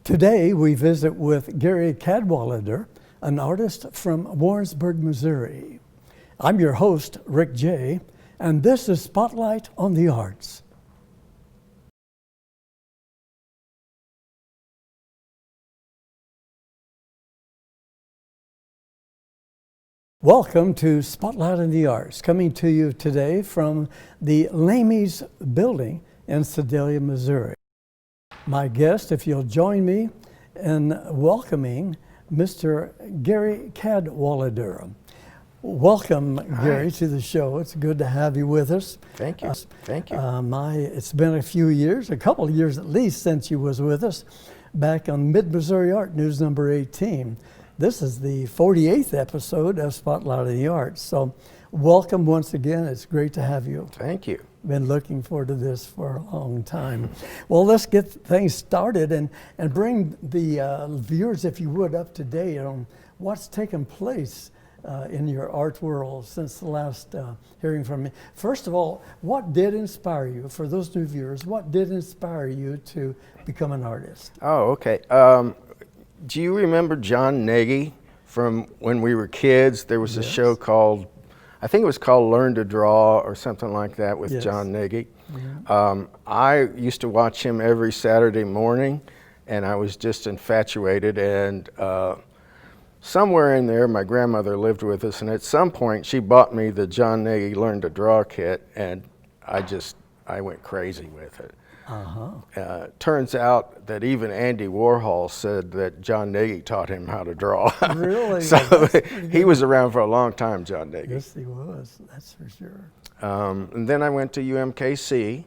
Today we visit with Gary Cadwallader, an artist from Warrensburg, Missouri. I'm your host, Rick J., and this is Spotlight on the Arts. Welcome to Spotlight on the Arts, coming to you today from the Lamies building in Sedalia, Missouri. My guest, if you'll join me in welcoming Mr. Gary Cadwallader. Welcome, Gary, to the show. It's good to have you with us. Thank you. Thank you. It's been a few years, a couple of years at least, since you was with us back on Mid-Missouri Art News number 18. This is the 48th episode of Spotlight on the Arts. So welcome once again. It's great to have you. Thank you. Been looking forward to this for a long time. Well, let's get things started and bring the viewers, if you would, up to date on what's taken place in your art world since the last hearing from me. First of all, what did inspire you, for those new viewers, what did inspire you to become an artist? Oh, okay. Do you remember John Nagy from when we were kids? There was a show called, I think it was called Learn to Draw or something like that with John Nagy. I used to watch him every Saturday morning, and I was just infatuated. And somewhere in there, my grandmother lived with us, and at some point she bought me the John Nagy Learn to Draw kit, and I went crazy with it. Turns out that even Andy Warhol said that John Nagy taught him how to draw. Really? So he was around for a long time, John Nagy. Yes, he was. That's for sure. And then I went to UMKC.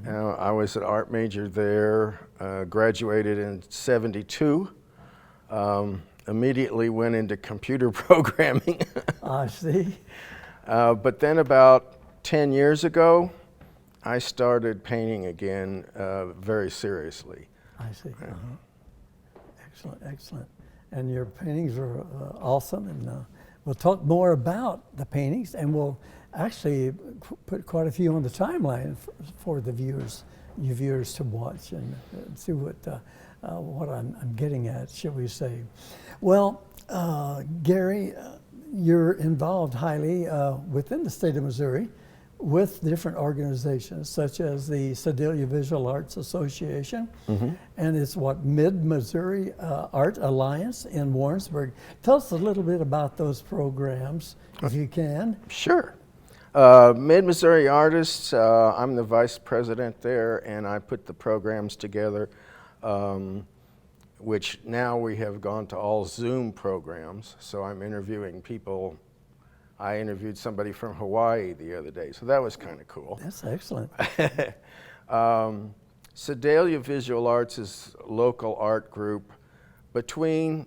I was an art major there, graduated in '72. Immediately went into computer programming. I see. But then about 10 years ago, I started painting again very seriously. I see. Excellent, excellent. And your paintings are awesome, and we'll talk more about the paintings, and we'll actually put quite a few on the timeline for the viewers, you viewers to watch and see what I'm getting at, shall we say. Well, Gary, you're involved highly within the state of Missouri with different organizations such as the Sedalia Visual Arts Association, and it's Mid-Missouri Art Alliance in Warrensburg. Tell us a little bit about those programs, if you can. Sure. Mid-Missouri Artists, I'm the vice president there, and I put the programs together, which now we have gone to all Zoom programs, so I'm interviewing people. I interviewed somebody from Hawaii the other day, so that was kind of cool. That's excellent. Sedalia Visual Arts is a local art group. Between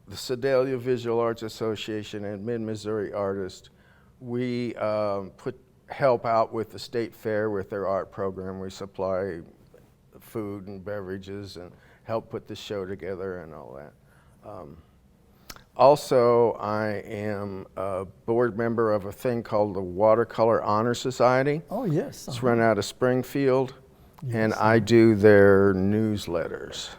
the Sedalia Visual Arts Association and Mid-Missouri Artists, we help out with the state fair with their art program. We supply food and beverages and help put the show together and all that. Also, I am a board member of a thing called the Watercolor Honor Society. Oh, yes. It's run out of Springfield, and I do their newsletters.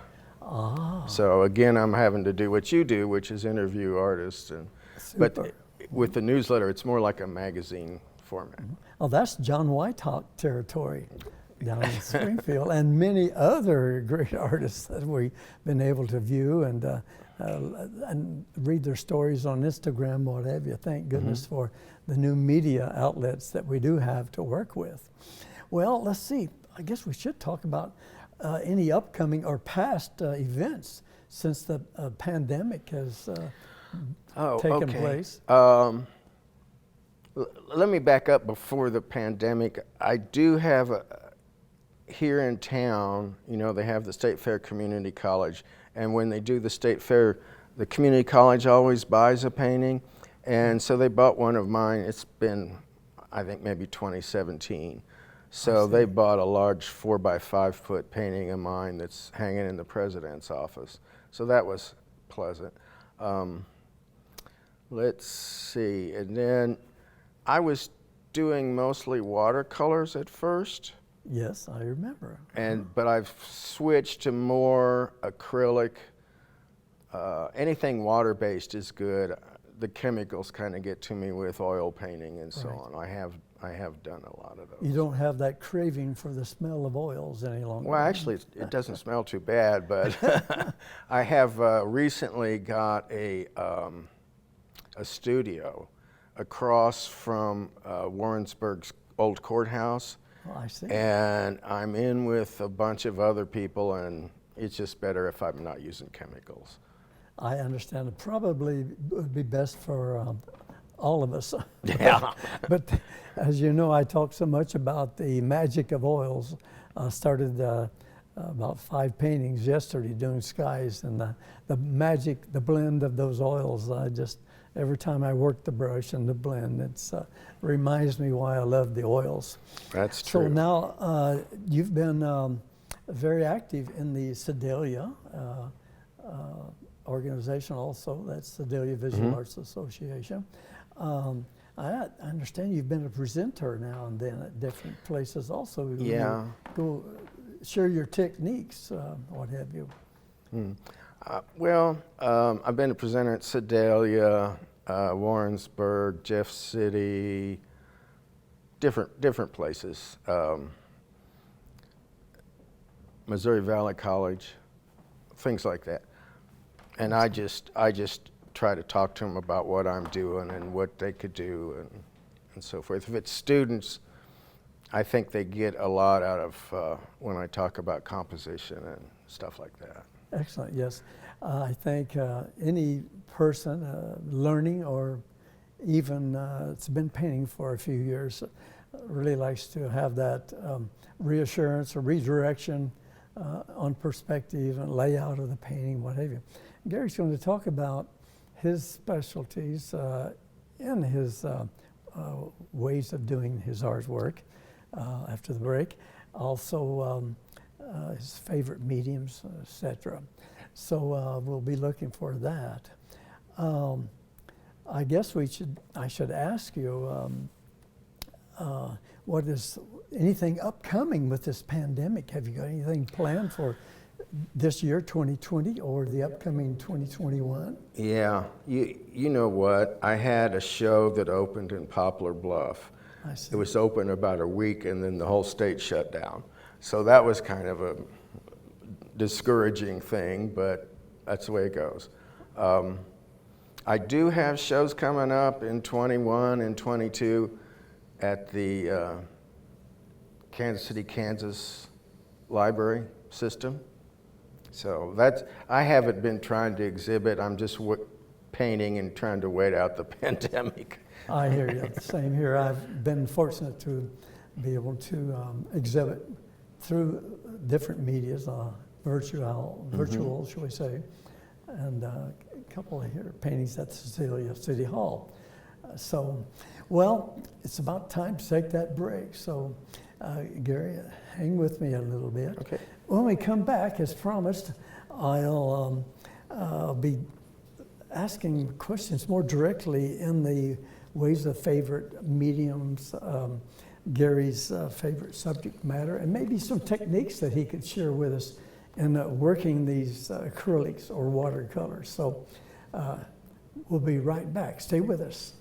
So again, I'm having to do what you do, which is interview artists. But with the newsletter, it's more like a magazine format. Oh, that's John Whitehawk territory down in Springfield, and many other great artists that we've been able to view and read their stories on Instagram, what have you. Thank goodness for the new media outlets that we do have to work with. Well, let's see. I guess we should talk about any upcoming or past events since the pandemic has taken place. Let me back up before the pandemic. I do have here in town, they have the State Fair Community College. And when they do the state fair, the community college always buys a painting. And so they bought one of mine. It's been, I think, maybe 2017. So they bought a large 4x5 foot painting of mine that's hanging in the president's office. So that was pleasant. Let's see. And then I was doing mostly watercolors at first. Yes, I remember. But I've switched to more acrylic. Anything water-based is good. The chemicals kind of get to me with oil painting and so on. I have done a lot of those. You don't have that craving for the smell of oils any longer. Well, actually, it doesn't smell too bad, but I have recently got a studio across from Warrensburg's old courthouse. Oh, I see. And I'm in with a bunch of other people, and it's just better if I'm not using chemicals. I understand. It probably would be best for all of us. Yeah. But as you know, I talk so much about the magic of oils. I started about 5 paintings yesterday doing skies, and the magic, the blend of those oils, every time I work the brush and the blend, it reminds me why I love the oils. That's true. So now you've been very active in the Sedalia organization also. That's Sedalia Visual Arts Association. I understand you've been a presenter now and then at different places also. Yeah. Go share your techniques, what have you. I've been a presenter at Sedalia, Warrensburg, Jeff City, different places. Missouri Valley College, things like that. And I just try to talk to them about what I'm doing and what they could do and so forth. If it's students, I think they get a lot out of when I talk about composition and stuff like that. Excellent, yes. I think any person learning or even it's been painting for a few years really likes to have that reassurance or redirection on perspective and layout of the painting, what have you. Gary's going to talk about his specialties in his ways of doing his artwork after the break. Also his favorite mediums, etc. So we'll be looking for that. I guess I should ask you, what is anything upcoming with this pandemic? Have you got anything planned for this year, 2020, or the upcoming 2021? Yeah, you know what? I had a show that opened in Poplar Bluff. I see. It was open about a week, and then the whole state shut down. So that was kind of a discouraging thing, but that's the way it goes. I do have shows coming up in 21 and 22 at the Kansas City, Kansas Library System. So I haven't been trying to exhibit. I'm just painting and trying to wait out the pandemic. I hear you. Same here. I've been fortunate to be able to exhibit through different medias, virtual, shall we say, and a couple of here paintings at Cecilia City Hall. It's about time to take that break. So, Gary, hang with me a little bit. Okay. When we come back, as promised, I'll be asking questions more directly in the ways of favorite mediums, Gary's favorite subject matter, and maybe some techniques that he could share with us in working these acrylics or watercolors. So we'll be right back. Stay with us.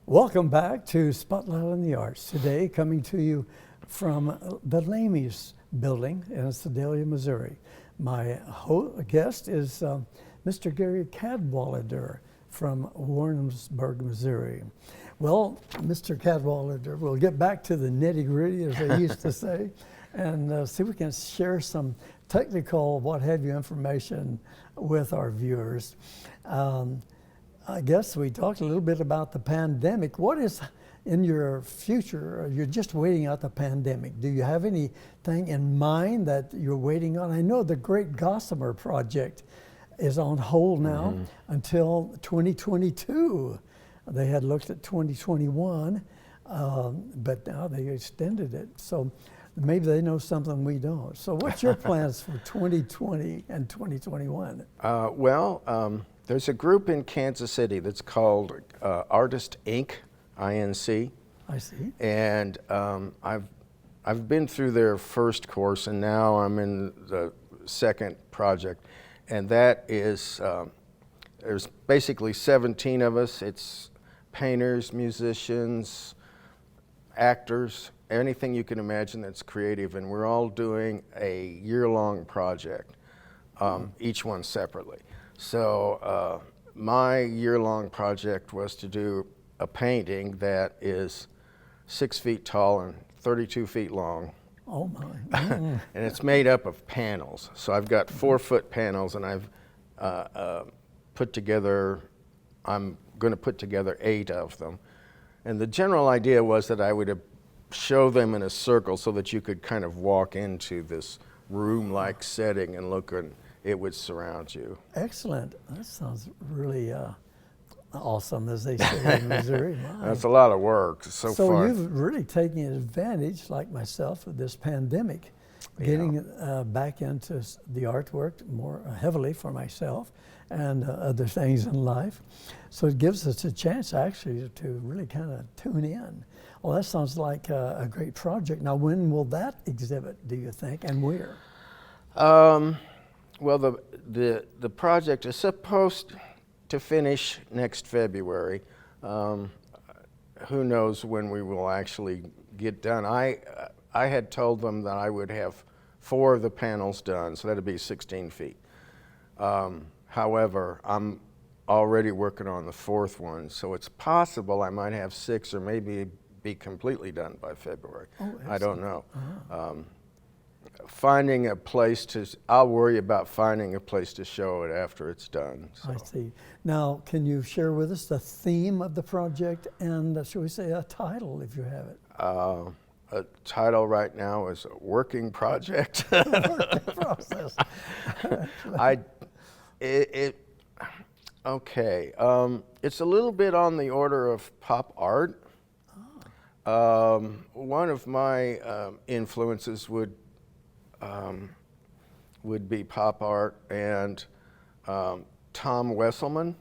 Welcome back to Spotlight on the Arts. Today, coming to you from the Lamies building in Sedalia, Missouri. My guest is Mr. Gary Cadwallader from Warrensburg, Missouri. Well, Mr. Cadwallader, we'll get back to the nitty-gritty, as they used to say, and see if we can share some technical, what have you, information with our viewers. I guess we talked a little bit about the pandemic. What is in your future? You're just waiting out the pandemic. Do you have anything in mind that you're waiting on? I know the Great Gossamer Project is on hold now until 2022. They had looked at 2021. but now they extended it. So maybe they know something we don't. So what's your plans for 2020 and 2021? There's a group in Kansas City that's called Artist Inc., INC. I see. And I've been through their first course, and now I'm in the second project. And that is, there's basically 17 of us. It's painters, musicians, actors, anything you can imagine that's creative. And we're all doing a year-long project, each one separately. So my year-long project was to do a painting that is 6 feet tall and 32 feet long. Oh my. And it's made up of panels. So I've got 4-foot panels, and I've put together, I'm going to put together 8 of them. And the general idea was that I would show them in a circle so that you could kind of walk into this room-like setting and look, and it would surround you. Excellent. That sounds really awesome, as they say in Missouri. That's a lot of work so far. So you've really taken advantage, like myself, of this pandemic, getting back into the artwork more heavily for myself and other things in life. So it gives us a chance actually to really kind of tune in. Well, that sounds like a great project. Now, when will that exhibit, do you think, and where? Well, the project is supposed to finish next February. Who knows when we will actually get done. I had told them that I would have 4 of the panels done, so that'd be 16 feet. However, I'm already working on the 4th one, so it's possible I might have 6 or maybe be completely done by February. Oh, I don't know. Uh-huh. Finding a place I'll worry about finding a place to show it after it's done. So. I see. Now, can you share with us the theme of the project and, shall we say, a title if you have it? A title right now is a working project. Working process. Okay. It's a little bit on the order of pop art. One of my influences would be pop art and Tom Wesselman.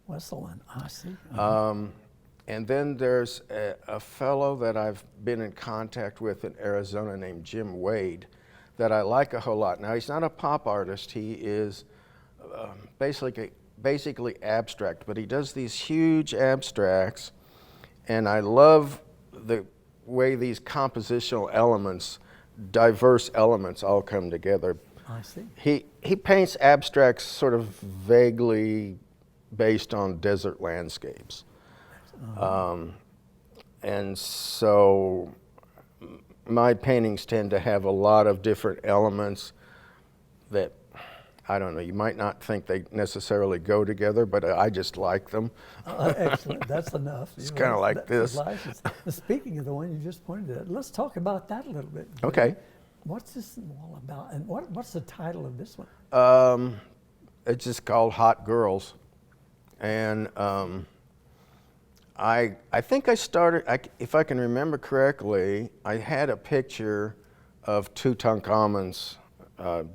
Wesselman, I see. And then there's a fellow that I've been in contact with in Arizona named Jim Wade that I like a whole lot. Now, he's not a pop artist. He is basically abstract, but he does these huge abstracts, and I love the way these compositional elements, diverse elements, all come together. I see. He paints abstracts sort of vaguely based on desert landscapes. And so my paintings tend to have a lot of different elements that, I don't know, you might not think they necessarily go together, but I just like them. Excellent, that's enough. It's kind of like this. Speaking of the one you just pointed at, let's talk about that a little bit. Okay. What's this all about, and what's the title of this one? It's just called Hot Girls. And I think I started, if I can remember correctly, I had a picture of Tutankhamun's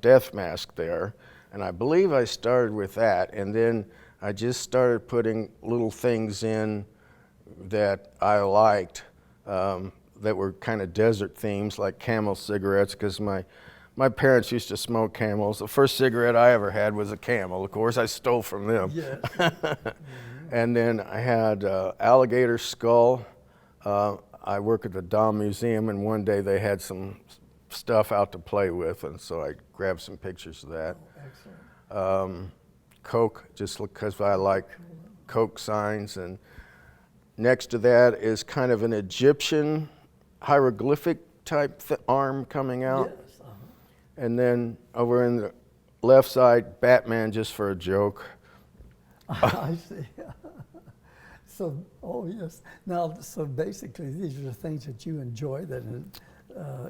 death mask there, and I believe I started with that, and then I just started putting little things in that I liked that were kind of desert themes, like Camel cigarettes, because my parents used to smoke Camels. The first cigarette I ever had was a Camel. Of course, I stole from them. Yes. And then I had alligator skull. I work at the Dahl Museum, and one day they had some stuff out to play with, and so I grabbed some pictures of that. Oh, excellent. Coke, just because I like Coke signs. And next to that is kind of an Egyptian hieroglyphic type arm coming out. Yes. And then over in the left side, Batman, just for a joke. I see. So, oh yes. Now, so basically, these are the things that you enjoy that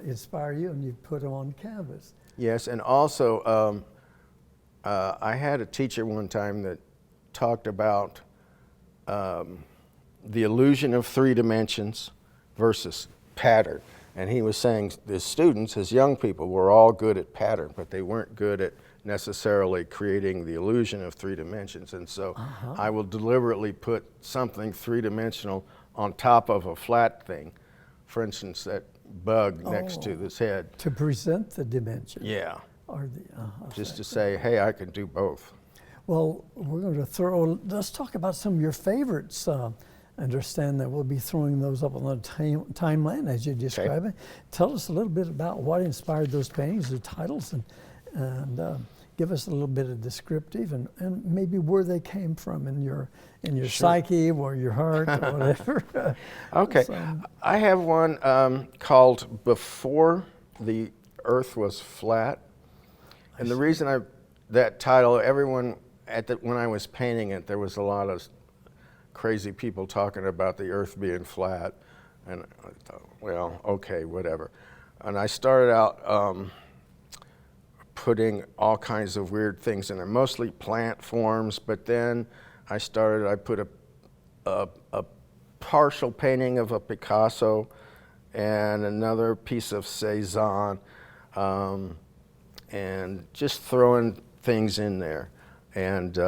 inspire you, and you put them on canvas. Yes, and also I had a teacher one time that talked about the illusion of 3 dimensions versus pattern. And he was saying the students, his young people, were all good at pattern, but they weren't good at necessarily creating the illusion of 3 dimensions. And so I will deliberately put something 3-dimensional on top of a flat thing. For instance, that bug next to this head. To present the dimension. Yeah. Or the, Just to say, hey, I can do both. Well, we're going to let's talk about some of your favorites. Understand that we'll be throwing those up on the timeline as you describe it. Tell us a little bit about what inspired those paintings, the titles, and give us a little bit of descriptive and maybe where they came from in your psyche or your heart or whatever. Okay, so, I have one called Before the Earth Was Flat. And the reason that title, everyone, when I was painting it, there was a lot of crazy people talking about the earth being flat. And I thought, well, okay, whatever. And I started out putting all kinds of weird things in there, mostly plant forms, but then I put a partial painting of a Picasso and another piece of Cézanne, and just throwing things in there. And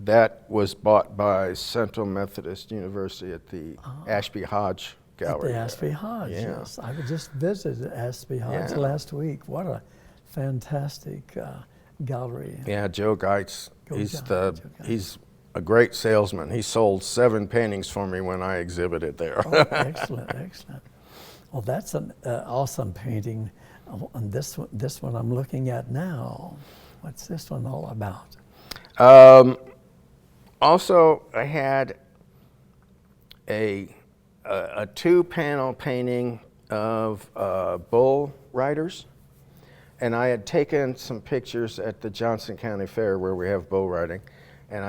that was bought by Central Methodist University at the Ashby Hodge Gallery. At the Ashby Hodge, yes. I just visited Ashby Hodge last week. What a fantastic gallery. Yeah, Joe Geitz, he's a great salesman. He sold 7 paintings for me when I exhibited there. Oh, excellent, excellent. Well, that's an awesome painting. And this one I'm looking at now. What's this one all about? Also, I had a 2-panel painting of bull riders, and I had taken some pictures at the Johnson County Fair where we have bull riding, and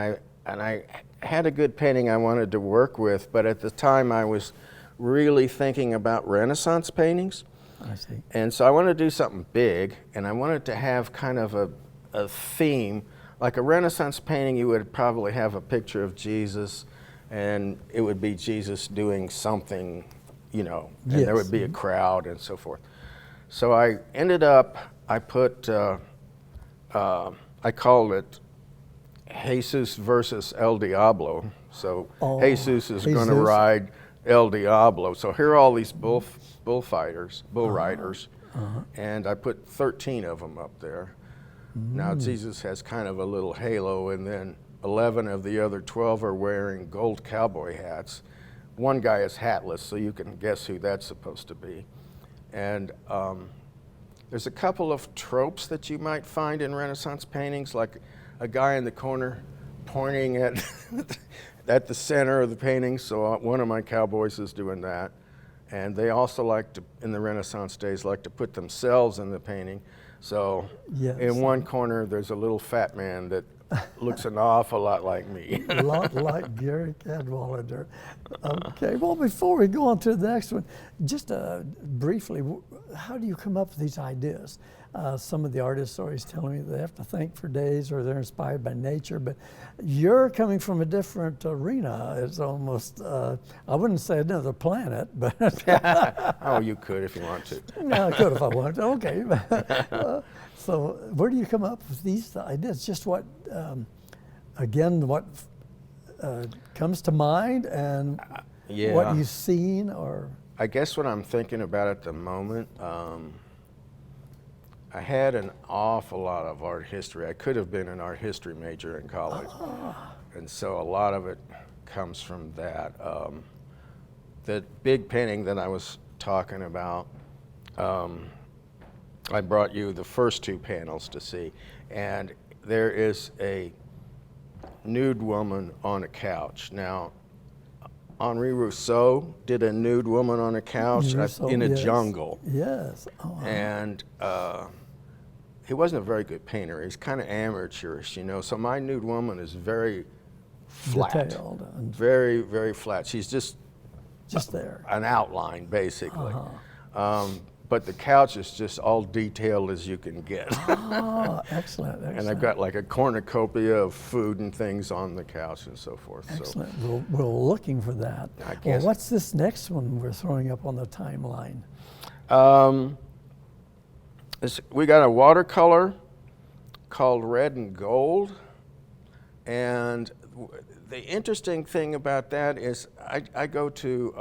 I had a good painting I wanted to work with, but at the time I was really thinking about Renaissance paintings. I see. And so I wanted to do something big, and I wanted to have kind of a theme. Like a Renaissance painting, you would probably have a picture of Jesus, and it would be Jesus doing something, and there would be a crowd and so forth. So I ended up, I called it Jesus versus El Diablo. So Jesus is going to ride El Diablo. So here are all these bullfighters, bull riders, and I put 13 of them up there. Now Jesus has kind of a little halo, and then 11 of the other 12 are wearing gold cowboy hats. One guy is hatless, so you can guess who that's supposed to be. And there's a couple of tropes that you might find in Renaissance paintings, like a guy in the corner pointing at at the center of the painting. So one of my cowboys is doing that. And they also like to, in the Renaissance days, like to put themselves in the painting. So in one corner, there's a little fat man that looks an awful lot like me. A lot like Gary Cadwallader. Okay, well, before we go on to the next one, just briefly, how do you come up with these ideas? Some of the artists are always telling me they have to think for days or they're inspired by nature, but you're coming from a different arena. It's almost, I wouldn't say another planet, but. Oh, you could if you want to. Yeah, I could if I wanted to, okay. So where do you come up with these ideas? Just what, again, what comes to mind and what you've seen or? I guess what I'm thinking about at the moment, I had an awful lot of art history. I could have been an art history major in college. And so a lot of it comes from that. The big painting that I was talking about, I brought you the first 2 panels to see. And there is a nude woman on a couch. Now, Henri Rousseau did a nude woman on a couch in a jungle. Yes. Oh, and he wasn't a very good painter. He's kind of amateurish, so my nude woman is very flat. Detailed. Very, very flat. She's just there. An outline, basically. But but the couch is just all detailed as you can get. Oh, excellent, excellent. And I've got like a cornucopia of food and things on the couch and so forth. Excellent. We're looking for that. I Well, guess. what's this next one we're throwing up on the timeline? We got a watercolor called Red and Gold, and the interesting thing about that is I go to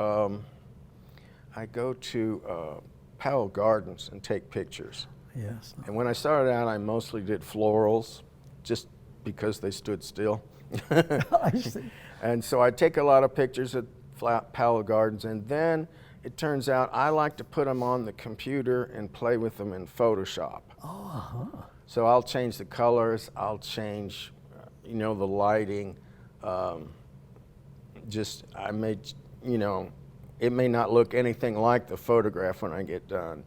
Powell Gardens and take pictures. Yes. And when I started out, I mostly did florals, just because they stood still. I see. And so I take a lot of pictures at Powell Gardens, and then it turns out I like to put them on the computer and play with them in Photoshop. Oh, So I'll change the colors, I'll change, the lighting. It may not look anything like the photograph when I get done,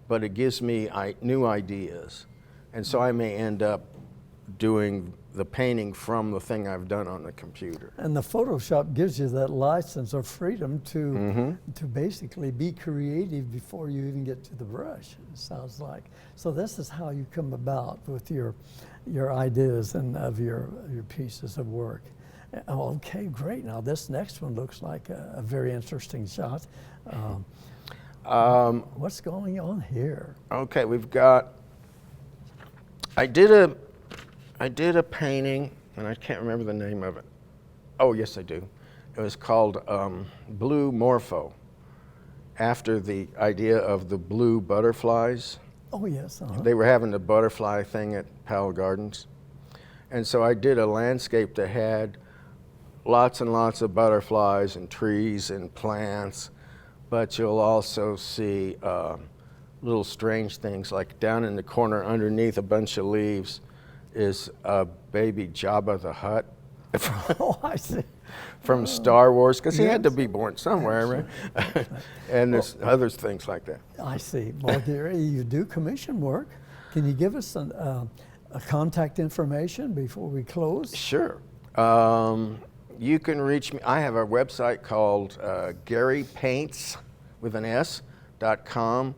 but it gives me new ideas. And so I may end up doing the painting from the thing I've done on the computer. and the Photoshop gives you that license or freedom to basically be creative before you even get to the brush, it sounds like. So this is how you come about with your ideas and of your pieces of work. Okay, great. Now this next one looks like a very interesting shot. What's going on here? Okay, we've got, I did a painting, and I can't remember the name of it. Oh, yes, I do. It was called Blue Morpho, after the idea of the blue butterflies. Oh, yes. They were having the butterfly thing at Powell Gardens. And so I did a landscape that had lots and lots of butterflies and trees and plants, but you'll also see little strange things, like down in the corner underneath a bunch of leaves is a baby Jabba the Hutt. Oh, I see. From Star Wars, because he had to Yes. be born somewhere, right? And there's other things like that. I see. Well, Gary, you do commission work. Can you give us a contact information before we close? Sure. You can reach me. I have a website called GaryPaints with an S.com,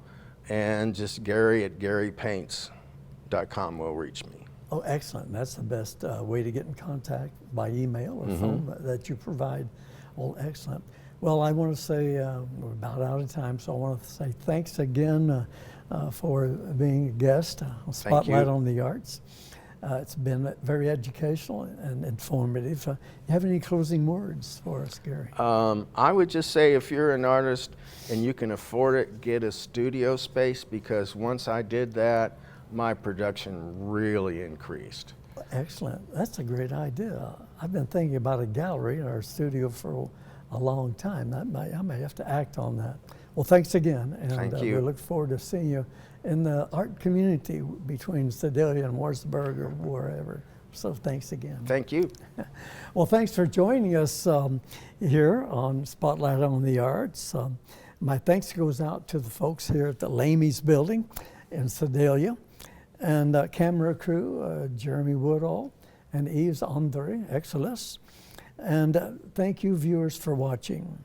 and just Gary at GaryPaints.com will reach me. Oh, excellent. That's the best way to get in contact, by email or phone that you provide. Oh, excellent. Well, I want to say we're about out of time, so I want to say thanks again for being a guest on Spotlight on the Arts. It's been very educational and informative. You have any closing words for us, Gary? I would just say, if you're an artist and you can afford it, get a studio space, because once I did that, my production really increased. Excellent. That's a great idea. I've been thinking about a gallery in our studio for a long time. I may have to act on that. Well, thanks again. And Thank you. we look forward to seeing you in the art community between Sedalia and Warrensburg or wherever. So thanks again. Thank you. Well, thanks for joining us here on Spotlight on the Arts. My thanks goes out to the folks here at the Lamey's building in Sedalia, and camera crew, Jeremy Woodall and Yves Andre Excelis. And thank you, viewers, for watching.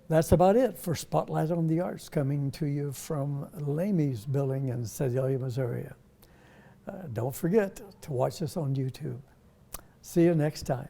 That's about it for Spotlight on the Arts, coming to you from Lamey's building in Sedalia, Missouri. Don't forget to watch us on YouTube. See you next time.